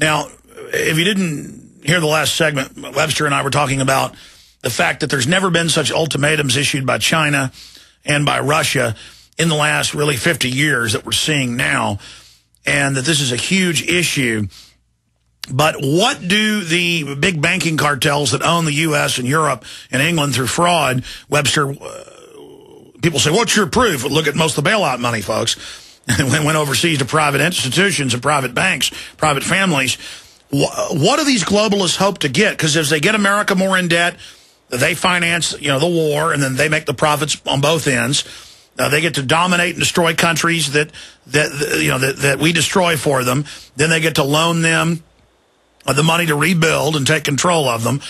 Now, if you didn't hear the last segment, Webster and I were talking about the fact that there's never been such ultimatums issued by China and by Russia in the last really 50 years that we're seeing now, and that this is a huge issue. But what do the big banking cartels that own the U.S. and Europe and England through fraud, Webster, people say, what's your proof? Look at most of the bailout money, folks. And went overseas to private institutions and private banks, private families. What do these globalists hope to get? Because as they get America more in debt, they finance, the war, and then they make the profits on both ends. They get to dominate and destroy countries that we destroy for them. Then they get to loan them the money to rebuild and take control of them.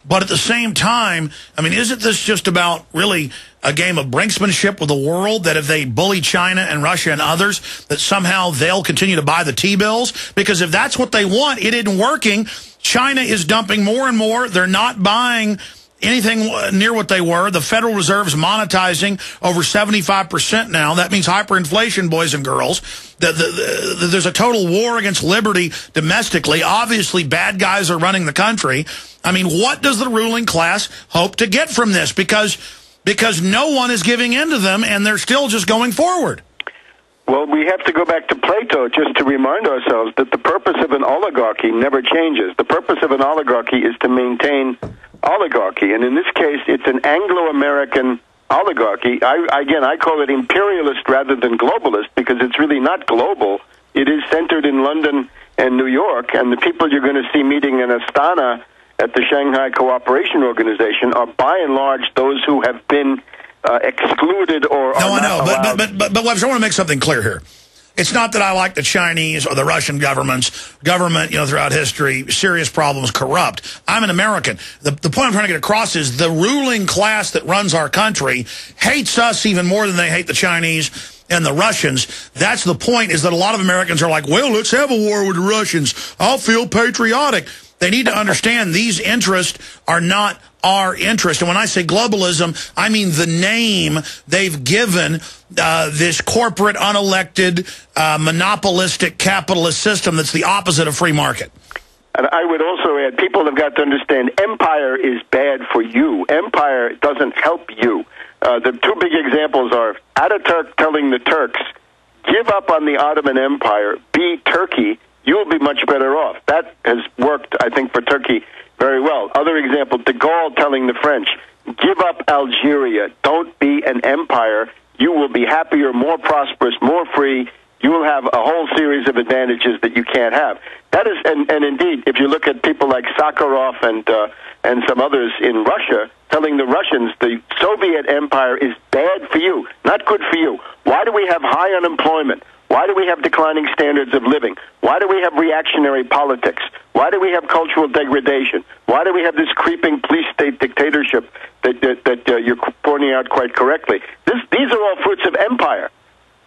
But at the same time, isn't this just about really a game of brinksmanship with the world, that if they bully China and Russia and others, that somehow they'll continue to buy the T-bills? Because if that's what they want, it isn't working. China is dumping more and more. They're not buying anything near what they were. The Federal Reserve's monetizing over 75% now. That means hyperinflation, boys and girls. There's a total war against liberty domestically. Obviously, bad guys are running the country. What does the ruling class hope to get from this? Because no one is giving in to them, and they're still just going forward. Well, we have to go back to Plato just to remind ourselves that the purpose of an oligarchy never changes. The purpose of an oligarchy is to maintain oligarchy, and in this case, it's an Anglo-American oligarchy. I call it imperialist rather than globalist, because it's really not global. It is centered in London and New York, and the people you're going to see meeting in Astana at the Shanghai Cooperation Organization are by and large those who have been excluded or no, I know, but Webster, I want to make something clear here. It's not that I like the Chinese or the Russian government, throughout history, serious problems, corrupt. I'm an American. The point I'm trying to get across is the ruling class that runs our country hates us even more than they hate the Chinese and the Russians. That's the point, is that a lot of Americans are like, well, let's have a war with the Russians. I'll feel patriotic. They need to understand these interests are not our interest. And when I say globalism, I mean the name they've given this corporate, unelected, monopolistic capitalist system that's the opposite of free market. And I would also add, people have got to understand empire is bad for you. Empire doesn't help you. The two big examples are Ataturk telling the Turks, give up on the Ottoman Empire, be Turkey, you'll be much better off. That has worked, I think, for Turkey very well. Other example, de Gaulle telling the French, give up Algeria, don't be an empire, you will be happier, more prosperous, more free, you will have a whole series of advantages that you can't have. That is, and indeed, if you look at people like Sakharov and some others in Russia, telling the Russians the Soviet empire is bad for you, not good for you. Why do we have high unemployment? Why do we have declining standards of living? Why do we have reactionary politics? Why do we have cultural degradation? Why do we have this creeping police state dictatorship that you're pointing out quite correctly? These are all fruits of empire.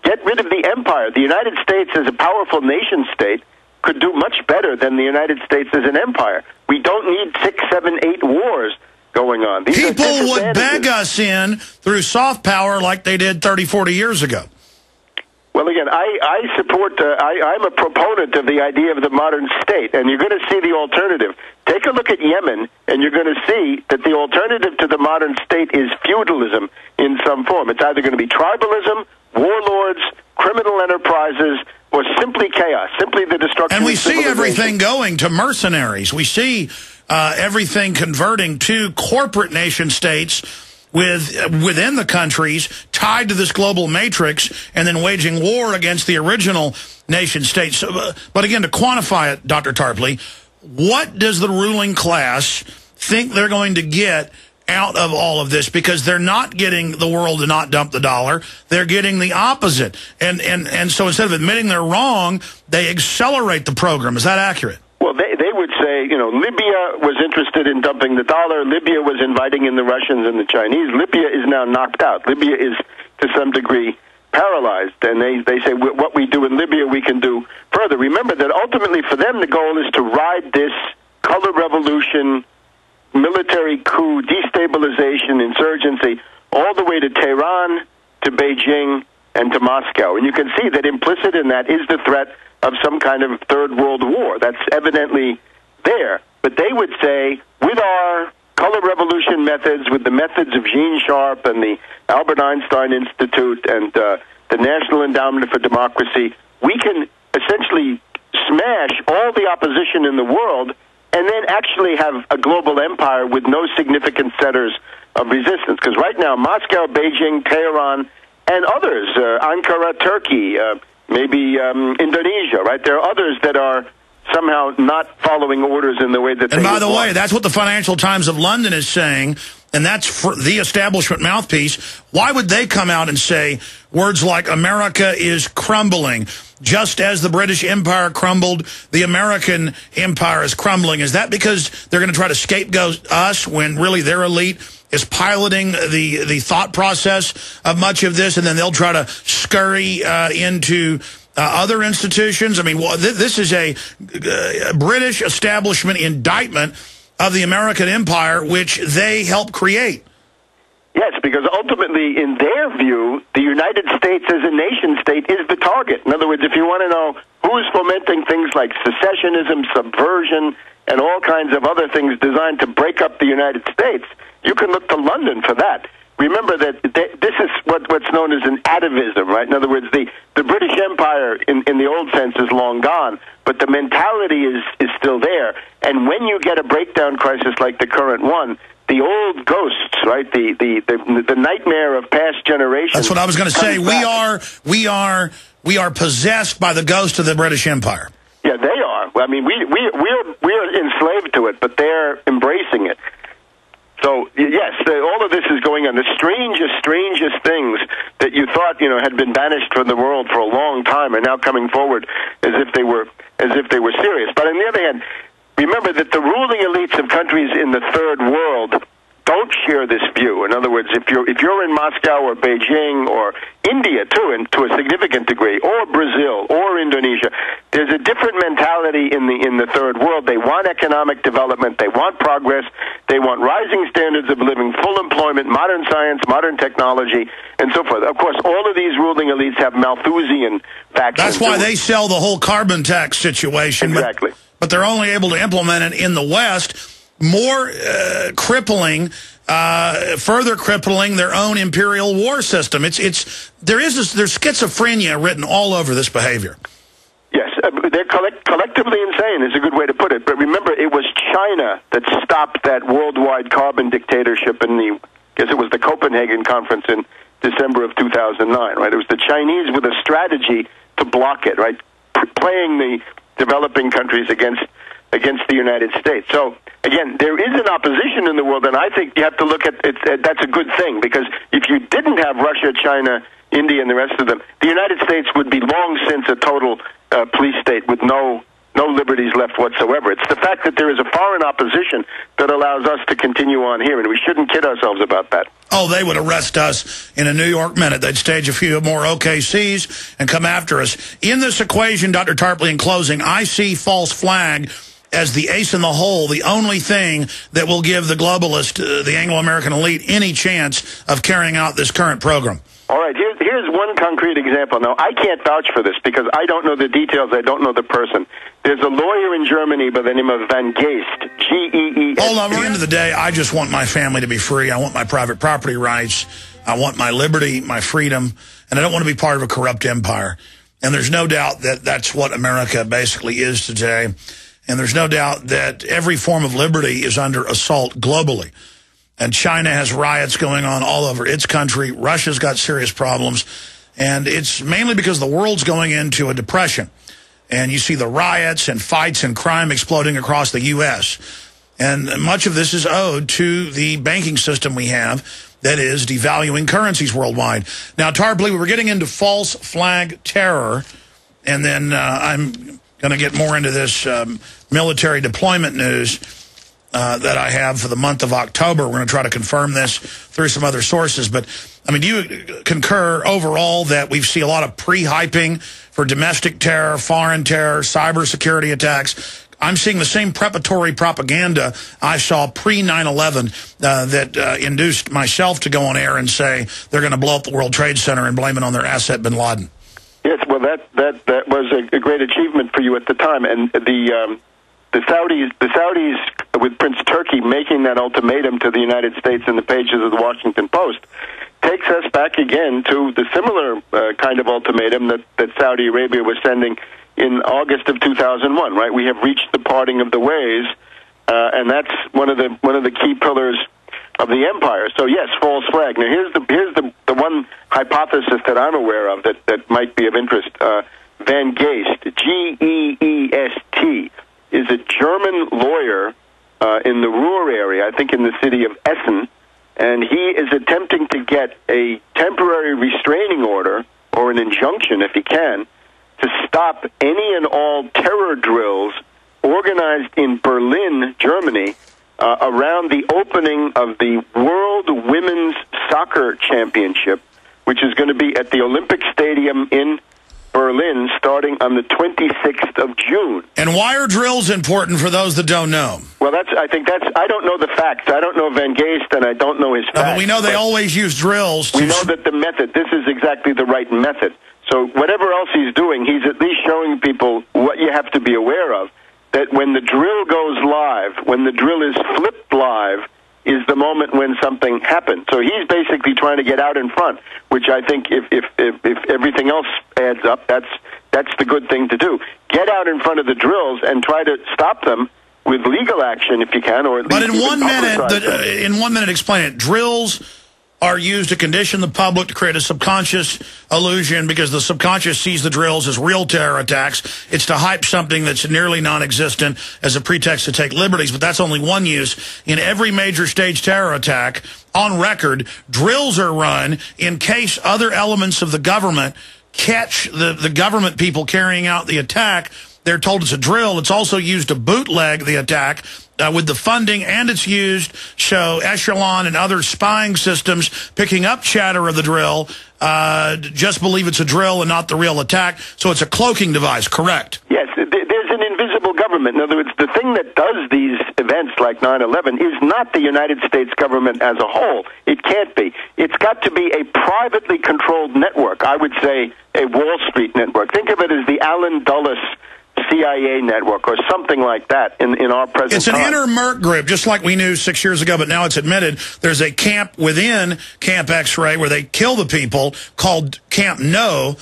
Get rid of the empire. The United States as a powerful nation state could do much better than the United States as an empire. We don't need 6, 7, 8 wars going on. People would beg us in through soft power like they did 30, 40 years ago. Well, again, I support, I'm a proponent of the idea of the modern state, and you're going to see the alternative. Take a look at Yemen, and you're going to see that the alternative to the modern state is feudalism in some form. It's either going to be tribalism, warlords, criminal enterprises, or simply chaos, simply the destruction and we of see everything going to mercenaries. We see everything converting to corporate nation states within the countries tied to this global matrix and then waging war against the original nation states. But again, to quantify it, Dr. Tarpley, what does the ruling class think they're going to get out of all of this? Because they're not getting the world to not dump the dollar. They're getting the opposite. And so instead of admitting they're wrong, they accelerate the program. Is that accurate? Well, they would say, Libya was interested in dumping the dollar. Libya was inviting in the Russians and the Chinese. Libya is now knocked out. Libya is, to some degree, paralyzed. And they say, what we do in Libya, we can do further. Remember that ultimately for them, the goal is to ride this color revolution, military coup, destabilization, insurgency, all the way to Tehran, to Beijing, and to Moscow. And you can see that implicit in that is the threat of some kind of third world war. That's evidently there. But they would say, with our color revolution methods, with the methods of Gene Sharp and the Albert Einstein Institute and the National Endowment for Democracy, we can essentially smash all the opposition in the world and then actually have a global empire with no significant centers of resistance. Because right now, Moscow, Beijing, Tehran, and others, Ankara, Turkey, maybe Indonesia, right? There are others that are somehow not following orders in the way that they And by the way, want. that's what the Financial Times of London is saying, and that's for the establishment mouthpiece. Why would they come out and say words like America is crumbling? Just as the British Empire crumbled, the American empire is crumbling. Is that because they're going to try to scapegoat us when really their elite is piloting the thought process of much of this, and then they'll try to scurry into other institutions? I mean, this is a British establishment indictment of the American empire, which they helped create. Yes, because ultimately, in their view, the United States as a nation-state is the target. In other words, if you want to know who's fomenting things like secessionism, subversion, and all kinds of other things designed to break up the United States, you can look to London for that. Remember that this is what's known as an atavism, right? In other words, the British Empire in the old sense is long gone, but the mentality is still there. And when you get a breakdown crisis like the current one, the old ghosts, right? The nightmare of past generations. That's what I was going to say. We are possessed by the ghost of the British Empire. Yeah, they are. I mean, we're enslaved to it, but they're embracing it. So, yes, all of this is going on. The strangest things that you thought, had been banished from the world for a long time are now coming forward as if they were serious. But on the other hand, remember that the ruling elites of countries in the third world don't share this view. In other words, if you're in Moscow or Beijing or India too, and to a significant degree, or Brazil or Indonesia, there's a different mentality in the third world. They want economic development, they want progress, they want rising standards of living, full employment, modern science, modern technology, and so forth. Of course, all of these ruling elites have Malthusian factions. That's why they sell the whole carbon tax situation. Exactly. But they're only able to implement it in the West, more crippling, further crippling their own imperial war system. There's schizophrenia written all over this behavior. Yes, they're collectively insane is a good way to put it. But remember, it was China that stopped that worldwide carbon dictatorship in the Copenhagen Conference in December of 2009, right? It was the Chinese with a strategy to block it, right? Playing the developing countries against the United States. So, again, there is an opposition in the world, and I think you have to look at it. That's a good thing, because if you didn't have Russia, China, India, and the rest of them, the United States would be long since a total police state with no liberties left whatsoever. It's the fact that there is a foreign opposition that allows us to continue on here, and we shouldn't kid ourselves about that. Oh, they would arrest us in a New York minute. They'd stage a few more OKCs and come after us. In this equation, Dr. Tarpley, in closing, I see false flag as the ace in the hole, the only thing that will give the globalist, the Anglo-American elite, any chance of carrying out this current program. All right, here's one concrete example. Now, I can't vouch for this because I don't know the details. I don't know the person. There's a lawyer in Germany by the name of Van Geest, Geest. Hold on, at the end of the day, I just want my family to be free. I want my private property rights. I want my liberty, my freedom, and I don't want to be part of a corrupt empire. And there's no doubt that that's what America basically is today. And there's no doubt that every form of liberty is under assault globally. And China has riots going on all over its country. Russia's got serious problems. And it's mainly because the world's going into a depression. And you see the riots and fights and crime exploding across the U.S. And much of this is owed to the banking system we have that is devaluing currencies worldwide. Now, Tarpley, we were getting into false flag terror. And then I'm going to get more into this military deployment news that I have for the month of October. We're going to try to confirm this through some other sources. But, I mean, do you concur overall that we see a lot of pre-hyping for domestic terror, foreign terror, cybersecurity attacks? I'm seeing the same preparatory propaganda I saw pre-9/11 that induced myself to go on air and say they're going to blow up the World Trade Center and blame it on their asset, bin Laden. Yes, well, Well, that was a great achievement for you at the time, and the Saudis, with Prince Turki making that ultimatum to the United States in the pages of the Washington Post, takes us back again to the similar kind of ultimatum that Saudi Arabia was sending in August of 2001. Right, we have reached the parting of the ways, and that's one of the key pillars of the empire. So yes, false flag. Now here's the one hypothesis that I'm aware of that might be of interest. Van Geest, Geest, is a German lawyer in the Ruhr area, I think in the city of Essen, and he is attempting to get a temporary restraining order, or an injunction if he can, to stop any and all terror drills organized in Berlin, Germany, around the opening of the World Women's Soccer Championship, which is going to be at the Olympic Stadium in Berlin starting on the 26th of June. And why are drills important for those that don't know? Well, I don't know the facts. I don't know Van Geest, and I don't know his facts. But we know they always use drills. We know that the method, this is exactly the right method. So whatever else he's doing, he's at least showing people what you have to be aware of, that when the drill goes live, when the drill is flipped live, is the moment when something happens. So he's basically trying to get out in front, which I think if everything else adds up, that's the good thing to do. Get out in front of the drills and try to stop them with legal action if you can, or at least. But in 1 minute, explain it. Drills are used to condition the public to create a subconscious illusion, because the subconscious sees the drills as real terror attacks. It's to hype something that's nearly non-existent as a pretext to take liberties, but that's only one use. In every major staged terror attack, on record, drills are run in case other elements of the government catch the government people carrying out the attack. They're told it's a drill. It's also used to bootleg the attack with the funding, and it's used so Echelon and other spying systems picking up chatter of the drill just believe it's a drill and not the real attack. So it's a cloaking device, correct? Yes, there's an invisible government. In other words, the thing that does these events like 9/11 is not the United States government as a whole. It can't be. It's got to be a privately controlled network. I would say a Wall Street network. Think of it as the Alan Dulles CIA network or something like that in our present It's an time. inner Merc group, just like we knew 6 years ago, but now it's admitted. There's a camp within Camp X-Ray where they kill the people called Camp No,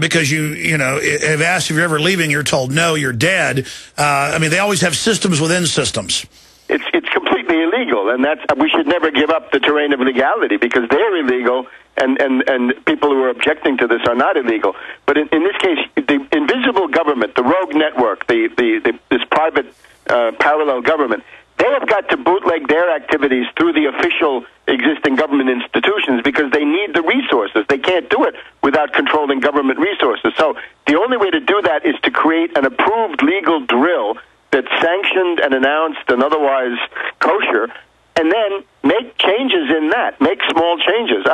because you have asked if you're ever leaving, you're told no, you're dead. I mean, they always have systems within systems. It's completely illegal, and we should never give up the terrain of legality, because they're illegal, and people who are objecting to this are not illegal. But in this case, the invisible government, the rogue network, this private parallel government, they have got to bootleg their activities through the official existing government institutions, because they need the resources. They can't do it without controlling government resources. So the only way to do that is to create an approved legal drill that's sanctioned and announced and otherwise kosher, and then make changes in that, make small changes.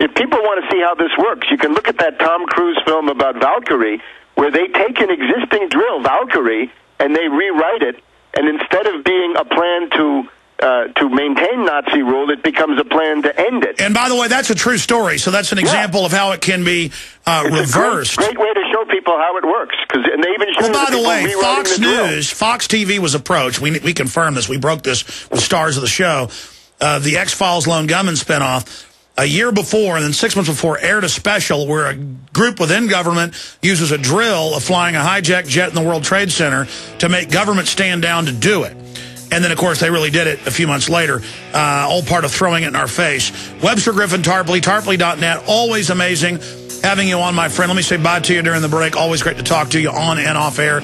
If people want to see how this works, you can look at that Tom Cruise film about Valkyrie, where they take an existing drill, Valkyrie, and they rewrite it, and instead of being a plan to maintain Nazi rule, it becomes a plan to end it. And by the way, that's a true story, so that's an example of how it can be reversed. It's a great way to show people how it works. And they even show by the way, Fox News, Fox TV was approached. We confirmed this. We broke this with stars of the show. The X-Files Lone Gunman spinoff, a year before and then 6 months before, aired a special where a group within government uses a drill of flying a hijacked jet in the World Trade Center to make government stand down to do it. And then, of course, they really did it a few months later, all part of throwing it in our face. Webster Griffin Tarpley, Tarpley.net, always amazing having you on, my friend. Let me say bye to you during the break. Always great to talk to you on and off air.